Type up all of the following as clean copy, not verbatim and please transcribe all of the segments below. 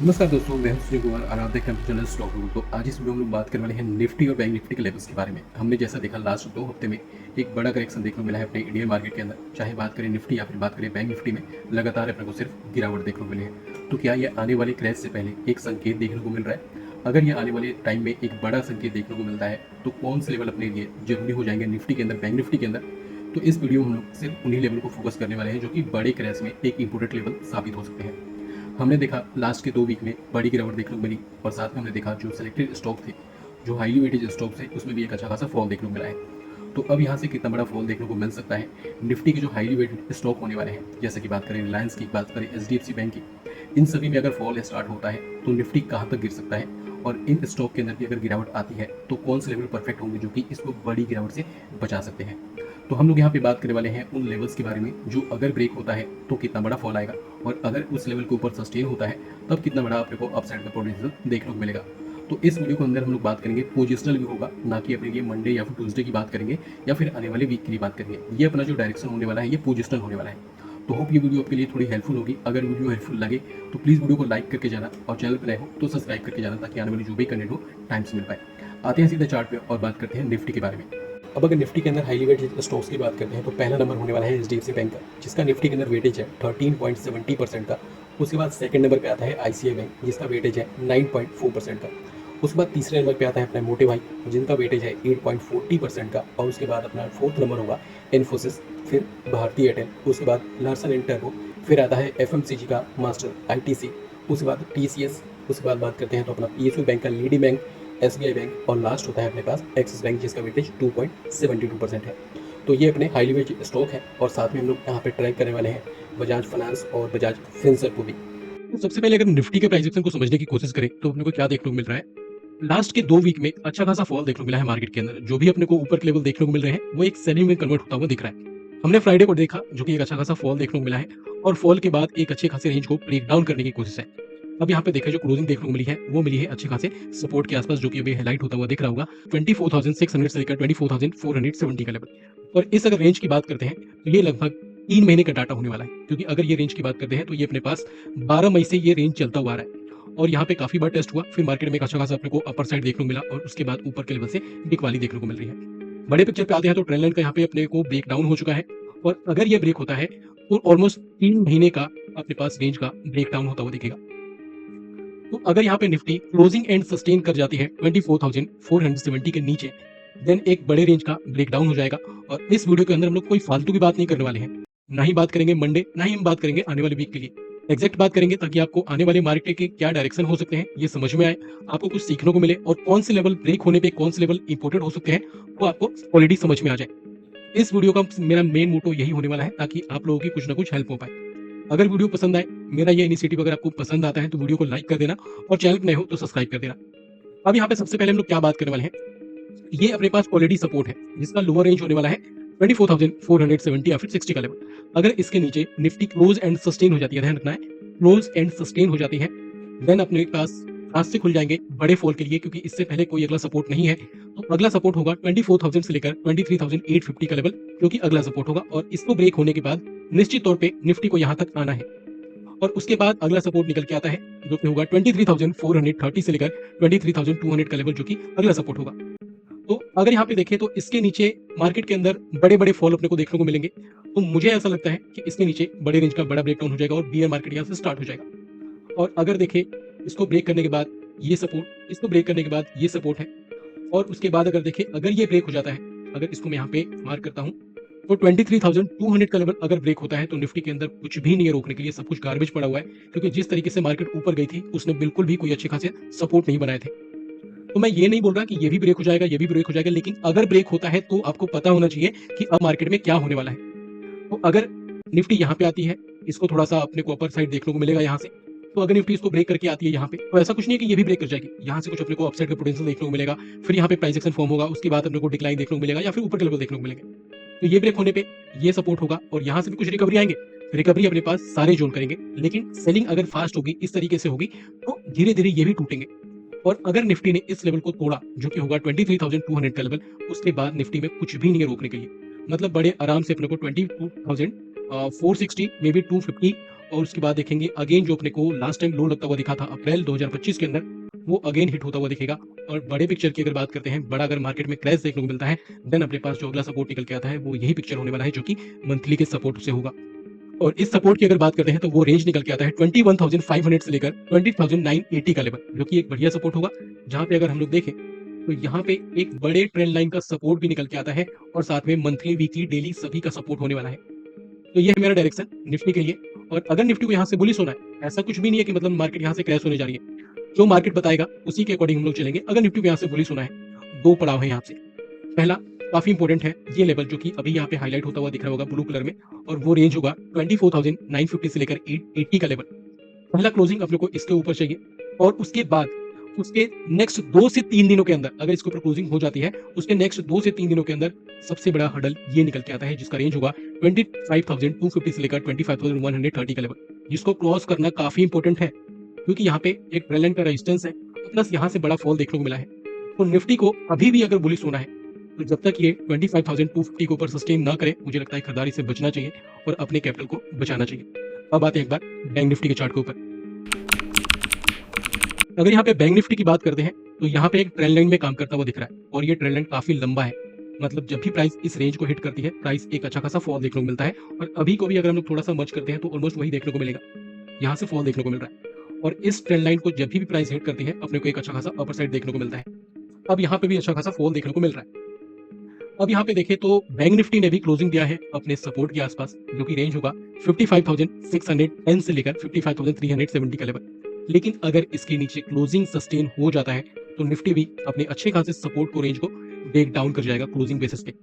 नमस्कार दोस्तों, मैं हूं सुनील कुमार और आप देख रहे हैं चैनल स्टॉक रूम। तो आज इस वीडियो में हम लोग बात करने वाले हैं निफ्टी और बैंक निफ्टी के लेवल्स के बारे में। हमने जैसा देखा लास्ट 2 हफ्ते में एक बड़ा करेक्शन देखने को मिला है अपने इंडियन मार्केट के अंदर। चाहे बात करें निफ्टी या फिर बात करें बैंक निफ्टी में, लगातार अपने को सिर्फ गिरावट देखने को मिली है। तो क्या ये आने वाले क्रैश से पहले एक संकेत देखने को मिल रहा है? अगर ये आने वाले टाइम में एक बड़ा संकेत देखने को मिलता है तो कौन से लेवल अपने लिए जरूरी हो जाएंगे निफ्टी के अंदर, बैंक निफ्टी के अंदर? तो इस वीडियो में हम लोग सिर्फ उन्हीं लेवल को फोकस करने वाले हैं जो कि बड़े क्रैश में एक इंपोर्टेंट लेवल साबित हो सकते हैं। हमने देखा लास्ट के 2 वीक में बड़ी गिरावट देखने को मिली और साथ में हमने देखा जो सिलेक्टेड स्टॉक थे, जो हाईली वेटेज स्टॉक थे, उसमें भी एक अच्छा खासा फॉल देखने को मिला है। तो अब यहाँ से कितना बड़ा फॉल देखने को मिल सकता है? निफ्टी के जो हाईली वेटेड स्टॉक होने वाले हैं, जैसे कि बात करें रिलायंस की, बात करें एचडीएफसी बैंक की, इन सभी में अगर फॉल स्टार्ट होता है तो निफ्टी कहाँ तक गिर सकता है? और इन स्टॉक के अंदर भी अगर गिरावट आती है तो कौन से लेवल परफेक्ट होंगे जो कि इसको बड़ी गिरावट से बचा सकते हैं? तो हम लोग यहाँ पे बात करने वाले हैं उन लेवल्स के बारे में जो अगर ब्रेक होता है तो कितना बड़ा फॉल आएगा, और अगर उस लेवल के ऊपर सस्टेन होता है तब कितना बड़ा अपने को अपसाइड का पोटेंशियल देखने को मिलेगा। तो इस वीडियो के अंदर हम लोग बात करेंगे पोजिशनल व्यू होगा, ना कि अपने ये मंडे या फिर ट्यूसडे की बात करेंगे या फिर आने वाले वीक की बात करेंगे। ये अपना जो डायरेक्शन होने वाला है ये पोजिशनल होने वाला है। तो होप ये वीडियो आपके लिए थोड़ी हेल्पफुल होगी। अगर वीडियो हेल्पफुल लगे तो प्लीज़ वीडियो को लाइक करके जाना और चैनल पर नए हो तो सब्सक्राइब करके जाना, ताकि आने वाली जो भी कंटेंट हो टाइम से मिल पाए। आते हैं सीधे चार्ट पे और बात करते हैं निफ्टी के बारे में। अब अगर निफ्टी के अंदर हाईली वेटेड स्टॉक्स की बात करते हैं तो पहला नंबर होने वाला है एचडीएफसी बैंक का, जिसका निफ्टी के अंदर वेटेज है 13.70% का। उसके बाद सेकंड नंबर पे आता है आईसीआई बैंक, जिसका वेटेज है 9.4% का। उसके बाद तीसरे नंबर पे आता है अपना मोटे भाई, जिनका वेटेज है 8.40% का। और उसके बाद अपना फोर्थ नंबर होगा इन्फोसिस, फिर भारतीय एयरटेल, उसके बाद लार्सन एंड टर्बो, फिर आता है एफएमसीजी का मास्टर आईटीसी, उसके बाद टीसीएस, उसके बाद बात करते हैं तो अपना पीएसयू बैंक का लीडी बैंक, एसबीआई बैंक, और लास्ट होता है अपने पास एक्सिस बैंक, जिसका वेटेज 2.72% है। तो ये अपने हाईली वेटेड स्टॉक है। और साथ में हम लोग यहाँ पे ट्रैक करने वाले हैं बजाज फाइनेंस और बजाज फिनसर्व को भी। तो सबसे पहले अगर निफ्टी के प्राइस एक्शन को समझने की कोशिश करें तो अपने को क्या देखने को मिल रहा है? लास्ट के 2 वीक में अच्छा खासा फॉल देखने को मिला है मार्केट के अंदर। जो भी अपने को ऊपर के लेवल देखने को मिल रहे हैं वो एक सेलिंग में कन्वर्ट होता हुआ दिख रहा है। हमने फ्राइडे को देखा जो कि एक अच्छा खासा फॉल देखने को मिला है, और फॉल के बाद एक अच्छे खासे रेंज को ब्रेक डाउन करने की कोशिश है। अब यहाँ पे देखा जो क्लोजिंग देखने को मिली है वो मिली है अच्छे खासे सपोर्ट के आसपास, जो कि अभी हाईलाइट होता हुआ दिख रहा होगा 24,600 से लेकर 24,470 का लेवल। और इस अगर रेंज की बात करते हैं तो ये लगभग 3 महीने का डाटा होने वाला है, क्योंकि अगर ये रेंज की बात करते हैं तो ये अपने पास 12 मई से ये रेंज चलता हुआ आ रहा है। और यहाँ पे काफी बार टेस्ट हुआ, फिर मार्केट में एक अच्छा खासा अपने को अपर साइड देखने को मिला, और उसके बाद ऊपर के लेवल से बिकवाली देखने को मिल रही है। बड़े पिक्चर पे आते हैं तो ट्रेंड लाइन का यहाँ पे अपने को ब्रेक डाउन हो चुका है, और अगर ये ब्रेक होता है तो ऑलमोस्ट 3 महीने का अपने पास रेंज का ब्रेक डाउन होता हुआ दिखेगा। तो अगर यहाँ पे निफ्टी क्लोजिंग एंड सस्टेन कर जाती है 24,470 के नीचे, देन एक बड़े रेंज का ब्रेक डाउन हो जाएगा। और इस वीडियो के अंदर हम लोग कोई फालतू की बात नहीं करने वाले हैं, ना ही बात करेंगे मंडे, ना ही हम बात करेंगे आने वाले वीक के लिए। एग्जैक्ट बात करेंगे ताकि आपको आने वाले मार्केट के क्या डायरेक्शन हो सकते हैं ये समझ में आए, आपको कुछ सीखने को मिले, और कौन से लेवल ब्रेक होने पे कौन से लेवल इंपोर्टेंट हो सकते हैं वो आपको ऑलरेडी समझ में आ जाए। इस वीडियो का मेरा मेन मोटो यही होने वाला है, ताकि आप लोगों की कुछ ना कुछ हेल्प हो पाए। अगर वीडियो पसंद आए, मेरा ये इनिशिएटिव अगर आपको पसंद आता है तो वीडियो को लाइक कर देना, और चैनल पे नए हो तो सब्सक्राइब कर देना। अब यहाँ पे सबसे पहले हम लोग क्या बात करने वाले हैं, ये अपने पास ऑलरेडी सपोर्ट है जिसका लोअर रेंज होने वाला है 24,470 या फिर 60 का लेवल। अगर इसके नीचे निफ्टी क्लोज एंड सस्टेन हो जाती है, ध्यान रखना है, क्लोज एंड सस्टेन हो जाती है, देन अपने पास रास्ते खुल जाएंगे बड़े फॉल के लिए, क्योंकि इससे पहले कोई अगला सपोर्ट नहीं है। तो अगला सपोर्ट होगा 24,000 से लेकर 23,850 का लेवल, जो कि अगला सपोर्ट होगा। और इसको ब्रेक होने के बाद निश्चित तौर पे निफ्टी को यहाँ तक आना है, और उसके बाद अगला सपोर्ट निकल के आता है जो कि होगा 23,430 से लेकर 23,200 का लेवल, जो कि अगला सपोर्ट होगा। तो अगर यहाँ पे देखें तो इसके नीचे मार्केट के अंदर बड़े बड़े फॉल अपने को देखने को मिलेंगे। तो मुझे ऐसा लगता है कि इसके नीचे बड़े रेंज का बड़ा ब्रेकडाउन हो जाएगा और बियर मार्केट यहाँ से स्टार्ट हो जाएगा। और अगर देखें इसको ब्रेक करने के बाद ये सपोर्ट, इसको ब्रेक करने के बाद ये सपोर्ट है, और उसके बाद अगर देखें अगर ये ब्रेक हो जाता है, अगर इसको मैं यहाँ पे मार्क करता हूँ, तो 23,200 का लेवल अगर ब्रेक होता है तो निफ्टी के अंदर कुछ भी नहीं है रोकने के लिए, सब कुछ गार्बेज पड़ा हुआ है। क्योंकि जिस तरीके से मार्केट ऊपर गई थी उसने बिल्कुल भी कोई अच्छे खासे सपोर्ट नहीं बनाए थे। तो मैं ये नहीं बोल रहा कि ये भी ब्रेक हो जाएगा, ये भी ब्रेक हो जाएगा, लेकिन अगर ब्रेक होता है तो आपको पता होना चाहिए कि अब मार्केट में क्या होने वाला है। तो अगर निफ्टी यहाँ पे आती है, इसको थोड़ा सा अपने को अपर साइड देखने को मिलेगा यहाँ से। तो अगर निफ्टी इसको ब्रेक करके आती है यहाँ पे, तो ऐसा कुछ नहीं है कि ये भी ब्रेक कर जाएगी, यहाँ से कुछ अपने को अपसाइड का पोटेंशियल देखने को मिलेगा। फिर यहाँ पे प्राइस एक्शन फॉर्म होगा, उसके बाद अपने को डिक्लाइन देखने को मिलेगा, या फिर ऊपर के लेवल देखने को मिलेंगे। तो ये ब्रेक होने पे ये सपोर्ट होगा, और यहाँ से भी कुछ रिकवरी आएंगे। रिकवरी अपने पास सारे जोन करेंगे, लेकिन सेलिंग अगर फास्ट होगी, इस तरीके से होगी, तो धीरे धीरे ये भी टूटेंगे। और अगर निफ्टी ने इस लेवल को तोड़ा, जो कि होगा 23,200 का लेवल, उसके बाद निफ्टी में कुछ भी नहीं है रोकने के लिए। मतलब बड़े आराम से अपने को 22,460 मे बी 250 और उसके बाद देखेंगे अगेन जो अपने को लास्ट टाइम लो लगता हुआ दिखा था अप्रैल 2025 के अंदर, वो अगेन हिट होता हुआ दिखेगा। और बड़े पिक्चर की अगर बात करते हैं, बड़ा अगर मार्केट में क्रैश देखने को मिलता है, देन अपने पास जो अगला सपोर्ट निकल के आता है वो यही पिक्चर होने वाला है, जो कि मंथली के सपोर्ट से होगा। और इस सपोर्ट की अगर बात करते हैं तो वो रेंज निकल के आता है 21,500 से लेकर 20,980 का लेवल, जो कि एक बढ़िया सपोर्ट होगा। जहां पे अगर हम लोग देखें तो यहाँ पे एक बड़े ट्रेंड लाइन का सपोर्ट भी निकल के आता है, और साथ में मंथली, वीकली, डेली सभी का सपोर्ट होने वाला है। तो ये है मेरा डायरेक्शन निफ्टी के लिए। और अगर निफ्टी को यहाँ से बुलिश होना है, ऐसा कुछ भी नहीं है कि मतलब मार्केट यहाँ से क्रैश होने जा रही है, जो मार्केट बताएगा उसी के अकॉर्डिंग हम लोग चलेंगे। अगर निफ्टी को यहाँ से बुलिश होना है, दो पड़ाव है यहाँ से। पहला काफी इंपॉर्टेंट है ये लेवल, जो कि अभी यहाँ पे हाईलाइट होता हुआ दिख रहा होगा ब्लू कलर में, और वो रेंज होगा 24,950 से लेकर 80 का लेवल। पहला क्लोजिंग अपने को इसके ऊपर चाहिए, और उसके बाद उसके नेक्स्ट 2 से 3 दिनों के अंदर अगर इसके ऊपर क्लोजिंग हो जाती है, उसके नेक्स्ट 2 से 3 दिनों के अंदर सबसे बड़ा हडल ये निकल के आता है, जिसका रेंज होगा 25,250 से लेकर 25,130 का लेवल, जिसको क्रॉस करना काफी इंपॉर्टेंट है, क्योंकि यहाँ पे एक ट्रेंड लाइन का रेजिस्टेंस है, प्लस यहाँ से बड़ा फॉल देखने को मिला है। तो निफ्टी को अभी भी अगर बुलिश होना है, तो जब तक ये 25,250 के ऊपर सस्टेन ना करे, मुझे लगता है खरीदारी से बचना चाहिए और अपने कैपिटल को बचाना चाहिए। अब आते हैं एक बार बैंक निफ्टी के चार्ट के ऊपर। अगर यहाँ पे बैंक निफ्टी की बात करते हैं, तो यहाँ पे एक ट्रेंड लाइन में काम करता हुआ दिख रहा है, और ये ट्रेंड लाइन काफी लंबा है। मतलब जब भी प्राइस इस रेंज को हिट करती है, प्राइस एक अच्छा खासा फॉल देखने को मिलता है, और अभी को भी अगर हम लोग थोड़ा सा मर्ज करते हैं तो ऑलमोस्ट वही देखने को मिलेगा, यहाँ से फॉल देखने को मिल रहा है। और इस ट्रेंड लाइन को जब भी प्राइस हिट करती है, अपने को एक अच्छा खासा अपर साइड देखने को मिलता है। अब यहाँ पे भी अच्छा खासा फॉल देखने को मिल रहा है। अब यहाँ पे देखें तो बैंक निफ्टी ने भी क्लोजिंग दिया है अपने सपोर्ट के आसपास, जो कि रेंज होगा 55,610 से लेकर 55,370 का लेवल। लेकिन अगर इसके नीचे क्लोजिंग सस्टेन हो जाता है, तो निफ्टी भी अपने अच्छे खासे सपोर्ट को, रेंज को ब्रेक डाउन कर जाएगा क्लोजिंग बेसिस पे।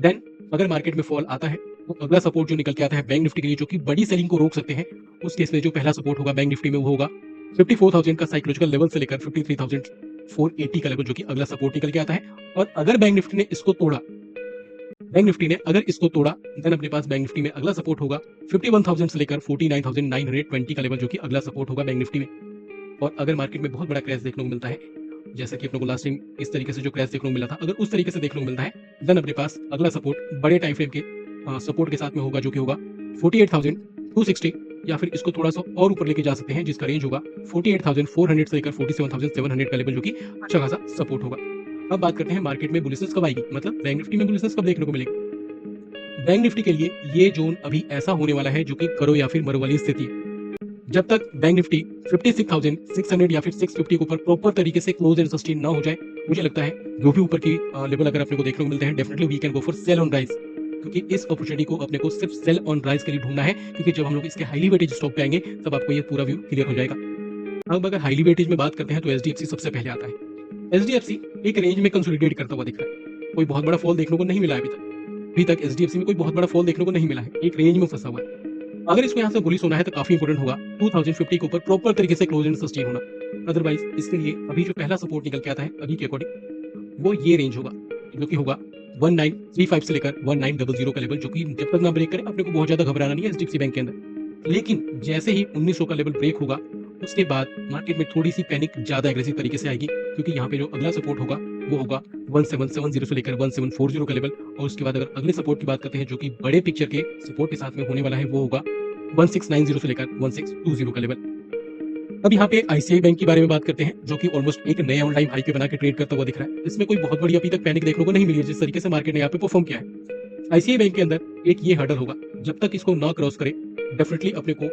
देन अगर मार्केट में फॉल आता है, तो अगला सपोर्ट जो निकल के आता है बैंक निफ्टी के लिए, जो कि बड़ी सेलिंग को रोक सकते हैं, उस केस में जो पहला सपोर्ट होगा बैंक निफ्टी में, वो होगा 54,000 का साइकोलॉजिकल लेवल से लेकर 53,480 का लेवल, जो कि अगला सपोर्ट निकल के आता है। और अगर बैंक निफ्टी ने इसको तोड़ा, देन अपने पास बैंक निफ्टी में अगला सपोर्ट होगा 51,000 से लेकर 49,920 का लेवल, जो कि अगला सपोर्ट होगा बैंक निफ्टी में। और अगर मार्केट में बहुत बड़ा क्रैश देखने को मिलता है, जैसे कि अपने को लास्ट टाइम इस तरीके से जो क्रैश देखने को मिला था, अगर उस तरीके से देखने को मिलता है, देन अपने पास अगला सपोर्ट बड़े टाइम फ्रेम के सपोर्ट के साथ में होगा, जो कि होगा 48,260, या फिर इसको थोड़ा सा और ऊपर लेके जा सकते हैं, जिसका रेंज होगा 48,400 से लेकर 47,700 का लेवल, जो कि अच्छा खासा सपोर्ट होगा। अब बात करते हैं मार्केट में बुलिशनेस कब आएगी, मतलब बैंक निफ्टी में बुलिशनेस कब देखने को मिलेगी। बैंक निफ्टी के लिए ये जोन अभी ऐसा होने वाला है, जो कि करो या फिर मरो वाली स्थिति है। जब तक बैंक निफ्टी 56,600 या फिर 650 के ऊपर प्रॉपर तरीके से क्लोज एंड सस्टेन ना हो जाए, मुझे लगता है जो भी ऊपर की लेवल अगर अपने को देखने को मिलते हैं, definitely we can go for sale on rise, क्योंकि इस अपॉर्चुनिटी को अपने को सिर्फ सेल ऑन राइज के लिए ढूंढना है, क्योंकि जब हम लोग इसके हाईली वेटेज स्टॉक पे आएंगे, तब आपको ये पूरा व्यू क्लियर हो जाएगा। अब अगर हाईली वेटेज में बात करते हैं, तो एचडीएफसी सबसे पहले आता है। एचडीएफसी एक रेंज में कंसोलिडेट करता हुआ दिख रहा है, कोई बहुत बड़ा फॉल देखने को नहीं मिला है अभी तक एचडीएफसी में कोई बहुत बड़ा फॉल देखने को नहीं मिला है, एक रेंज में फंसा हुआ है। अगर इसको यहाँ से बुलिश होना है, तो काफी इंपोर्टेंट होगा 2050 के ऊपर प्रॉपर तरीके से क्लोज एंड सस्टेन होना। अदरवाइज इसके लिए अभी जो पहला सपोर्ट निकल के आता है अभी के अकॉर्डिंग, वो ये रेंज होगा, जो कि होगा 1935 से लेकर 1900 का लेवल, जो कि जब तक ना ब्रेक करे, अपने को बहुत ज्यादा घबराना नहीं है एचडीएफसी बैंक के अंदर। लेकिन जैसे ही 1900 का लेवल ब्रेक होगा, उसके बाद मार्केट में थोड़ी सी पैनिक ज्यादा एग्रेसिव तरीके से आएगी, क्योंकि यहाँ पे जो अगला सपोर्ट होगा वो होगा 1770 से लेकर 1740 का लेवल। और उसके बाद अगर अगले सपोर्ट की बात करते हैं, जो कि बड़े पिक्चर के सपोर्ट के साथ में होने वाला है, वो होगा 1690 से लेकर 1620 का लेवल। अब यहाँ पे आईसीआई बैंक के बारे में बात करते हैं, जो कि ऑलमोस्ट एक नया ऑनलाइन हाई पे बना के ट्रेड करता हुआ दिख रहा है। इसमें कोई बहुत बड़ी अभी तक पैनिक देखने को नहीं मिली है, जिस तरीके से मार्केट ने यहाँ पे परफॉर्म किया है। आईसीआई बैंक के अंदर एक ये हर्डल होगा, जब तक इसको ना क्रॉस करे, डेफिनेटली अपने को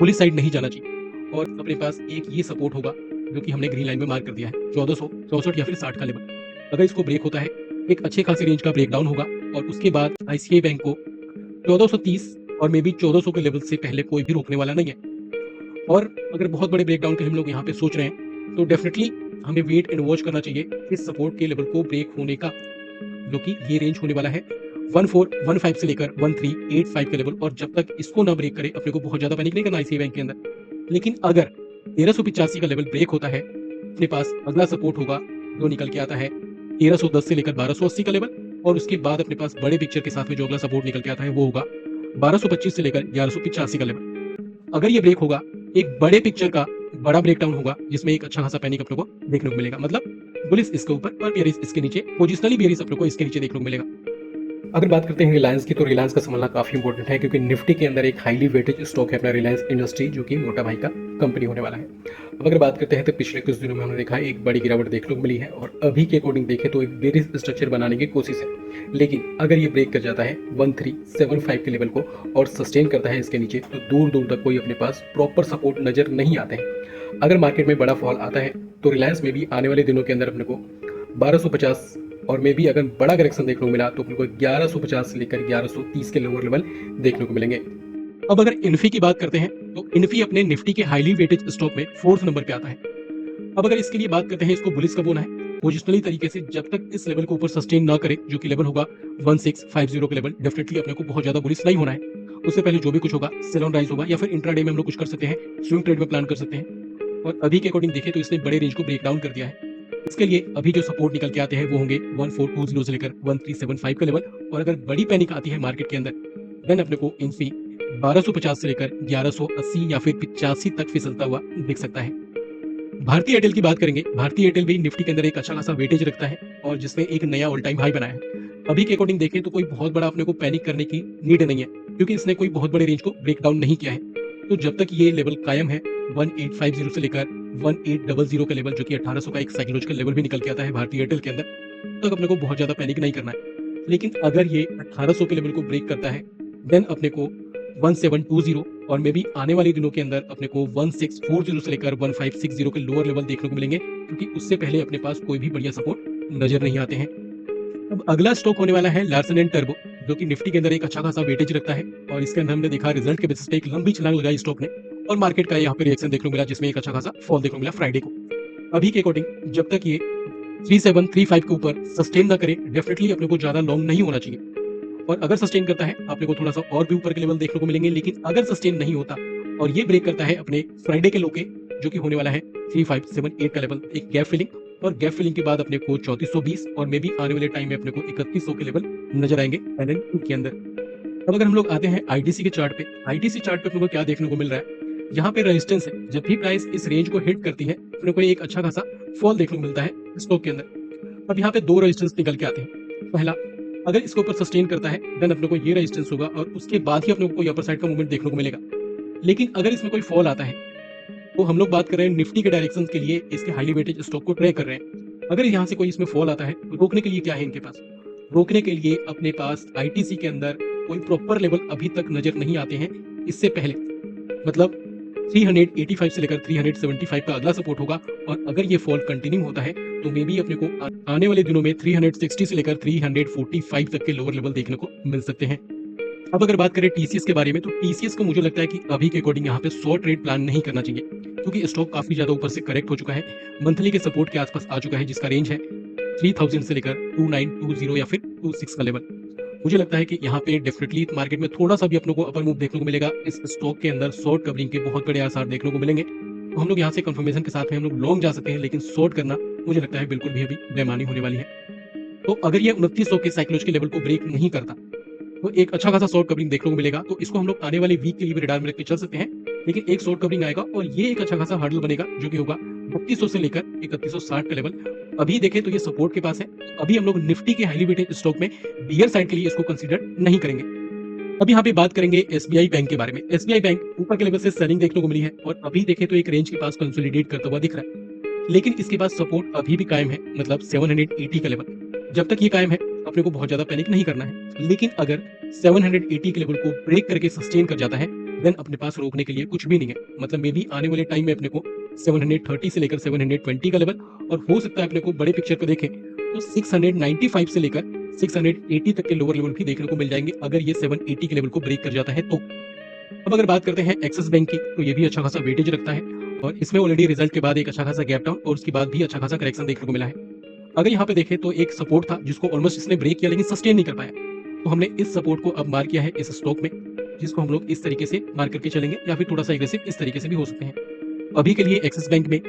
बुलिश साइड नहीं जाना चाहिए। और अपने पास एक ये सपोर्ट होगा, जो कि हमने ग्रीन लाइन में मार्क कर दिया है, 1464 या फिर 60 का लेवल। अगर इसको ब्रेक होता है, एक अच्छे खासी रेंज का ब्रेकडाउन होगा, और उसके बाद आईसीआई बैंक को 1430 और मे बी 1400 के लेवल से पहले कोई भी रोकने वाला नहीं है। और अगर बहुत बड़े ब्रेकडाउन के हम लोग यहाँ पे सोच रहे हैं, तो डेफिनेटली हमें वेट एंड वॉच करना चाहिए इस सपोर्ट के लेवल को ब्रेक होने का, जो कि ये रेंज होने वाला है 1415 से लेकर 1385 का लेवल। और जब तक इसको ना ब्रेक करे, अपने को बहुत ज्यादा पैनिक नहीं करना आईसीआई बैंक के अंदर। लेकिन अगर 1385 का लेवल ब्रेक होता है, अपने पास अगला सपोर्ट होगा, जो निकल के आता है 1310 से लेकर 1280 का लेवल। और उसके बाद अपने पास बड़े पिक्चर के साथ में जो अगला सपोर्ट निकल के आता है, वो होगा 1225 से लेकर 1185 का लेवल। अगर ये ब्रेक होगा, एक बड़े पिक्चर का बड़ा ब्रेकडाउन होगा, जिसमें एक अच्छा खासा पैनिक अपने को देखने को मिलेगा। मतलब बुलिश इसके ऊपर और बेयरिश इसके नीचे, पोजिशनली बेयरिश अपने को इसके नीचे देखने को मिलेगा। अगर बात करते हैं रिलायंस की, तो रिलायंस का संभलना काफ़ी इंपॉर्टेंट है, क्योंकि निफ्टी के अंदर एक हाईली वेटेज स्टॉक है अपना रिलायंस इंडस्ट्री, जो कि मोटा भाई का कंपनी होने वाला है। अब अगर बात करते हैं तो पिछले कुछ दिनों में हमने देखा है एक बड़ी गिरावट देखने को मिली है, और अभी के अकॉर्डिंग देखें तो एक बेरिश स्ट्रक्चर बनाने की कोशिश है। लेकिन अगर ये ब्रेक कर जाता है 1375 के लेवल को और सस्टेन करता है इसके नीचे, तो दूर दूर तक कोई अपने पास प्रॉपर सपोर्ट नजर नहीं आते हैं। अगर मार्केट में बड़ा फॉल आता है तो रिलायंस में भी आने वाले दिनों के अंदर अपने को 1250, और मे भी अगर बड़ा करेक्शन देखने को मिला तो अपने को 1150 से लेकर 1130 के लोअर लेवल देखने को मिलेंगे। अब अगर इन्फी की बात करते हैं तो इन्फी अपने निफ्टी के हाईली वेटेज स्टॉक में 4th नंबर पे आता है। अब अगर इसके लिए बात करते हैं, इसको बुलिश कब होना है, पोजिशनली तरीके से जब तक इस लेवल को ऊपर सस्टेन ना करे, जो कि लेवल होगा 1650 के लेवल, डेफिनेटली अपने को बहुत ज्यादा बुलिश नहीं होना है। उससे पहले जो भी कुछ होगा सेल ऑन राइज होगा, या फिर इंट्राडे में हम लोग कुछ कर सकते हैं, स्विंग ट्रेड में प्लान कर सकते हैं। और अभी के अकॉर्डिंग देखें तो इसने बड़े रेंज को ब्रेक डाउन कर दिया है। इसके लिए अभी जो सपोर्ट निकल के आते हैं वो होंगे 1420 से लेकर 1375 का लेवल। और अगर बड़ी पैनिक आती है मार्केट के अंदर, देन अपने को इन्फी 1250 से लेकर 1180 या फिर 85 तक फिसलता हुआ दिख सकता है। भारतीय एयरटेल की बात करेंगे, भारतीय एयरटेल भी निफ्टी के अंदर एक अच्छा खासा वेटेज रखता है, और जिसने एक नया ऑल टाइम हाई बनाया है। अभी के अकॉर्डिंग देखें तो कोई बहुत बड़ा अपने को पैनिक करने की नीड नहीं है, क्योंकि इसने कोई बहुत बड़े रेंज को ब्रेक डाउन नहीं किया है। तो जब तक ये लेवल कायम है 1850 से लेकर 1800 का लेवल, जो कि 1800 का एक साइकोलॉजिकल लेवल भी निकल के आता है भारतीय एयरटेल के अंदर, तक अपने को बहुत ज्यादा पैनिक नहीं करना है। लेकिन अगर ये 1800 के लेवल को ब्रेक करता है, देन अपने को 1720 और मे भी आने वाले दिनों के अंदर अपने को 1640 से लेकर 1560 के लोअर लेवल देखने को मिलेंगे, क्योंकि उससे पहले अपने पास कोई भी बढ़िया सपोर्ट नजर नहीं आते हैं। अब अगला स्टॉक होने वाला है लार्सन एंड टर्बो, जो कि निफ्टी के अंदर एक अच्छा खासा वेटेज रखता है, और इसके अंदर हमने देखा रिजल्ट के बेसिस पे एक लंबी छलांग लगाई स्टॉक ने, और मार्केट का यहाँ पे रिएक्शन देखने को मिला, जिसमें एक अच्छा खासा फॉल देखने को मिला फ्राइडे को। अभी के अकॉर्डिंग जब तक ये 3735 के ऊपर सस्टेन ना करे, डेफिनेटली अपने को ज्यादा लॉन्ग नहीं होना चाहिए। और अगर सस्टेन करता है अपने को थोड़ा सा और भी ऊपर के लेवल देखने को मिलेंगे। लेकिन अगर सस्टेन नहीं होता और ये ब्रेक करता है अपने फ्राइडे के लो के, जो कि होने वाला है 3578 का लेवल, एक गैप फिलिंग, और गैप फिलिंग के बाद अपने को 3420 और मे भी आने वाले टाइम में अपने को 3100 के लेवल नजर आएंगे पैनल 2 के अंदर। अब अगर हम लोग आते हैं आईटीसी के चार्ट पे, आईटीसी चार्ट पे अपने को क्या देखने को मिल रहा है, यहाँ पे रेजिस्टेंस है। जब भी प्राइस इस रेंज को हिट करती है, अपने को एक अच्छा खासा फॉल देखने को मिलता है स्टॉक के अंदर। अब यहाँ पे दो रेजिस्टेंस निकल के आते हैं। पहला, अगर इसके ऊपर सस्टेन करता है, देन अपने को ये रेजिस्टेंस होगा, और उसके बाद ही अपने को कोई अपर साइड का मूवमेंट देखने को मिलेगा। लेकिन अगर इसमें कोई फॉल आता है, तो हम लोग बात कर रहे हैं निफ्टी के डायरेक्शन के लिए, इसके हाईली वेटेज स्टॉक को ट्रैक कर रहे हैं। अगर यहाँ से कोई इसमें फॉल आता है, तो रोकने के लिए क्या है इनके पास, रोकने के लिए अपने पास आईटीसी के अंदर कोई प्रॉपर लेवल अभी तक नजर नहीं आते हैं। इससे पहले मतलब 385 से लेकर 375 का अगला सपोर्ट होगा, और अगर ये फॉल कंटिन्यू होता है तो मे भी अपने को आने वाले दिनों में 360 से लेकर 345 तक के लोअर लेवल देखने को मिल सकते हैं। अब अगर बात करें टीसीएस के बारे में, तो टीसीएस को मुझे लगता है कि अभी के अकॉर्डिंग यहाँ पे शॉर्ट ट्रेड प्लान नहीं करना चाहिए, क्योंकि स्टॉक काफी ज्यादा ऊपर से करेक्ट हो चुका है, मंथली के सपोर्ट के आसपास आ चुका है, जिसका रेंज है 3000 से लेकर 2920 या फिर 26 का लेवल। मुझे लगता है कि यहाँ पे डेफिनेटली मार्केट में थोड़ा सा भी अपने को अपर मूव देखने को मिलेगा। इस स्टॉक के अंदर शॉर्ट कवरिंग के बहुत बड़े आसार देखने को मिलेंगे, तो हम लोग यहाँ से कंफर्मेशन के साथ में हम लोग लॉन्ग जा सकते हैं, लेकिन शॉर्ट करना मुझे लगता है बिल्कुल भी अभी बेमानी होने वाली है। तो अगर ये 2900 के साइकोलॉजिकल लेवल को ब्रेक नहीं करता, तो एक अच्छा खासा शॉर्ट कवरिंग देखने को मिलेगा। तो इसको हम लोग आने वाले वीक के लिए भी रिडार में रख के चल सकते हैं, लेकिन एक शॉर्ट कवरिंग आएगा और ये एक अच्छा खासा हर्डल बनेगा, जो कि होगा 3200 से लेकर 3160 का लेवल। अभी देखें तो ये सपोर्ट के पास है। अभी हम लोग निफ्टी के हाईली वेटेड स्टॉक में बियर साइड के लिए इसको कंसीडर नहीं करेंगे। अभी यहाँ पे बात करेंगे एसबीआई बैंक के बारे में। एसबीआई बैंक ऊपर के लेवल से सेलिंग देखने को मिली है, और अभी देखें तो एक रेंज के पास कंसोलिडेट करता हुआ दिख रहा है, लेकिन इसके पास सपोर्ट अभी भी कायम है, मतलब 780 का लेवल। जब तक ये कायम है, अपने को बहुत ज्यादा पैनिक नहीं करना है। लेकिन अगर 780 के लेवल को ब्रेक करके सस्टेन कर जाता है, देन अपने पास रोकने के लिए कुछ भी नहीं है। मतलब मे बी आने वाले टाइम में अपने को 730 से लेकर 720 का लेवल, और हो सकता है अपने को बड़े पिक्चर को देखें तो 695 से लेकर 680 तक के लोअर लेवल भी देखने को मिल जाएंगे, अगर ये 780 के लेवल को ब्रेक कर जाता है तो। अब अगर बात करते हैं एक्सिस बैंक की, तो ये भी अच्छा खासा वेटेज रखता है, और इसमें ऑलरेडी रिजल्ट के बाद एक अच्छा खासा गैप डाउन और उसके बाद भी अच्छा खासा करेक्शन देखने को मिला है। अगर यहाँ पे देखें तो एक सपोर्ट था जिसको ऑलमोस्ट इसने ब्रेक किया, लेकिन सस्टेन नहीं कर पाया, तो हमने इस सपोर्ट को अब मार किया है इस स्टॉक में, जिसको हम लोग इस तरीके से मार करके चलेंगे, या फिर थोड़ा सा एग्रेसिव इस तरीके से भी हो सकते हैं। अभी के लिए एक्सिस बैंक में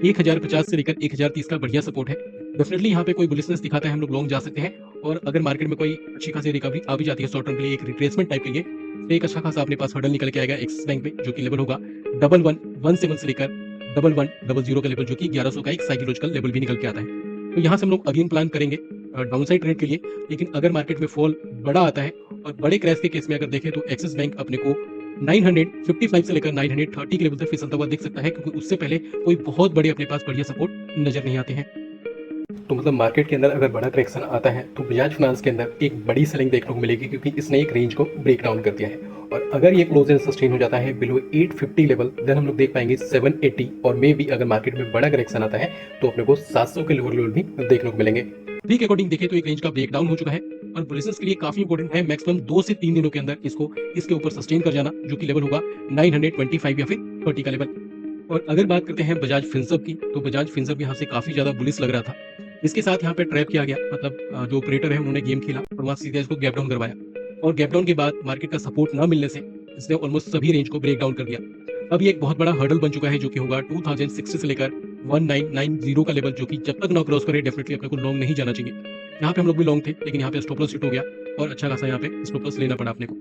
1050 से लेकर 1030 का बढ़िया सपोर्ट है। डेफिनेटली यहाँ पे कोई बुलिशनेस दिखाता है, हम लोग लॉन्ग जा सकते हैं, और अगर मार्केट में कोई अच्छी खासी रिकवरी आ भी जाती है शॉर्ट टर्म के लिए, एक रिट्रेसमेंट टाइप के लिए, तो एक अच्छा खासा अपने पास हर्डल निकल के आएगा एक्सिस बैंक में, जो कि लेवल होगा 1117 से लेकर 1100 का लेवल, जो कि 1100 का एक साइकोलॉजिकल लेवल भी निकल के आता है। तो यहाँ से हम लोग अगेन प्लान करेंगे डाउनसाइड ट्रेड के लिए। लेकिन अगर मार्केट में फॉल बड़ा आता है और बड़े क्रैश के केस में अगर देखें तो एक्सिस बैंक अपने को 955 से लेकर 930 के लेवल तक फिसलता हुआ दिख सकता है, क्योंकि उससे पहले कोई बहुत बड़े अपने पास बढ़िया सपोर्ट नजर नहीं आते हैं। तो मतलब मार्केट के अंदर अगर बड़ा करेक्शन आता है तो बजाज फाइनेंस के अंदर एक बड़ी सेलिंग देखने को मिलेगी, क्योंकि इसने एक रेंज को ब्रेक डाउन कर दिया है। और अगर ये क्लोज एंड सस्टेन हो जाता है बिलो 850 लेवल, देन हम लोग देख पाएंगे 780, और मे भी अगर मार्केट में बड़ा करेक्शन आता है तो अपने को 700 के लोअर लेवल भी देखने को मिलेंगे। अभी के अकॉर्डिंग देखें तो एक रेंज का ब्रेक डाउन हो चुका है और बुलिशर्स के लिए काफी इंपॉर्टेंट है मैक्सिमम 2 से 3 दिनों के अंदर इसको इसके ऊपर सस्टेन कर जाना, जो कि लेवल होगा 925 या फिर 30 का लेवल। और अगर बात करते हैं बजाज फिनसर्व की, तो बजाज फिनसर्व यहाँ से काफी ज्यादा बुलिश लग रहा था। इसके साथ यहाँ पे ट्रैप किया गया, मतलब जो ऑपरेटर है उन्होंने गेम खेला और वहां सीधे इसको गैप डाउन करवाया, और गैप डाउन के बाद मार्केट का सपोर्ट ना मिलने से इसने ऑलमोस्ट सभी रेंज को ब्रेक डाउन कर दिया। अब ये एक बहुत बड़ा हर्डल बन चुका है, जो कि होगा 2060 से लेकर 1990 का लेवल, जो कि जब तक ना क्रॉस करे डेफिनेटली अपने को लॉन्ग नहीं जाना चाहिए। यहाँ पे हम लोग भी लॉन्ग थे, लेकिन यहाँ पे स्टॉप लॉस हिट हो गया और अच्छा खासा यहाँ पे स्टॉप लॉस लेना पड़ा अपने को।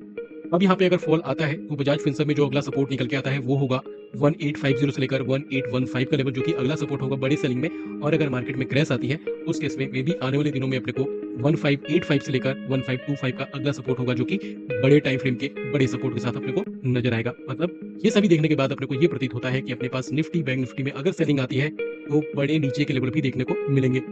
अब यहाँ पे अगर फॉल आता है तो बजाज फिनसर्व में जो अगला सपोर्ट निकल के आता है वो होगा 1850 से लेकर 1815 का लेवल, जो कि अगला सपोर्ट होगा बड़ी सेलिंग में। और अगर मार्केट में क्रैश आती है उस केस में मे भी आने वाले दिनों में अपने को 1585 से लेकर 1525 का अगला सपोर्ट होगा, जो कि बड़े टाइम फ्रेम के बड़े सपोर्ट के साथ अपने को नजर आएगा। मतलब ये सभी देखने के बाद अपने को ये प्रतीत होता है कि अपने पास निफ्टी बैंक निफ्टी में अगर सेलिंग आती है तो बड़े नीचे के लेवल भी देखने को मिलेंगे।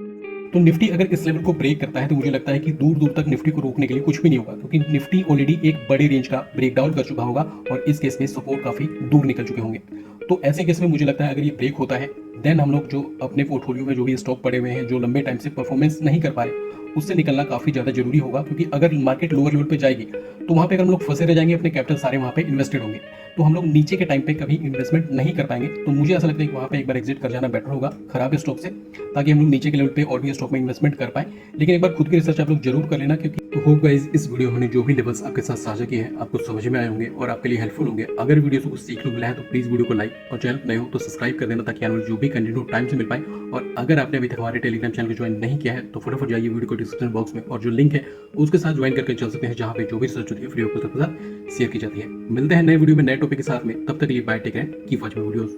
तो निफ्टी अगर इस लेवल को ब्रेक करता है तो मुझे लगता है कि दूर दूर तक निफ्टी को रोकने के लिए कुछ भी नहीं होगा, क्योंकि निफ्टी ऑलरेडी एक बड़े रेंज का ब्रेक डाउन कर चुका होगा और इस केस में सपोर्ट काफी दूर निकल चुके होंगे। तो ऐसे केस में मुझे लगता है अगर ये ब्रेक होता है देन हम लोग जो अपने पोर्टफोलियो में जो भी स्टॉक पड़े हुए हैं जो लंबे टाइम से परफॉर्मेंस नहीं कर पा रहे, उससे निकलना काफी ज्यादा जरूरी होगा, क्योंकि अगर मार्केट लोअर लेवल पे जाएगी तो वहां पे अगर हम लोग फंसे रह जाएंगे, अपने कैपिटल सारे वहां पे इन्वेस्टेड होंगे, तो हम लोग नीचे के टाइम पे कभी इन्वेस्टमेंट नहीं कर पाएंगे। तो मुझे ऐसा लगता है कि वहां पे एक बार एग्जिट कर जाना बेटर होगा खराब स्टॉक से, ताकि हम लोग नीचे के लेवल पे और भी स्टॉक में इन्वेस्टमेंट कर पाए। लेकिन एक बार खुद की रिसर्च आप लोग जरूर कर लेना, क्योंकि तो होप गाइस इस वीडियो में जो भी लेवल्स आपके साथ साझा किए हैं आपको समझ में आए होंगे और आपके लिए हेल्पफुल होंगे। अगर वीडियो से कुछ सीखने को मिला है तो प्लीज वीडियो को लाइक और चैनल नए हो तो सब्सक्राइब कर देना, ताकि आने वाले जो भी कंटेंट हो टाइम से मिल पाए। और अगर आपने अभी तक हमारे टेलीग्राम चैनल को ज्वाइन नहीं किया है तो फटाफट जाइए वीडियो को डिस्क्रिप्शन बॉक्स में, और जो लिंक है उसके साथ ज्वाइन करके चल सकते हैं, जहाँ पे जो भी रिसर्च होती है फ्री ऑफ कॉस्ट शेयर की जाती है। मिलते हैं नए वीडियो में नए टॉपिक के साथ में, तब तक के लिए bye, take care, keep watching videos.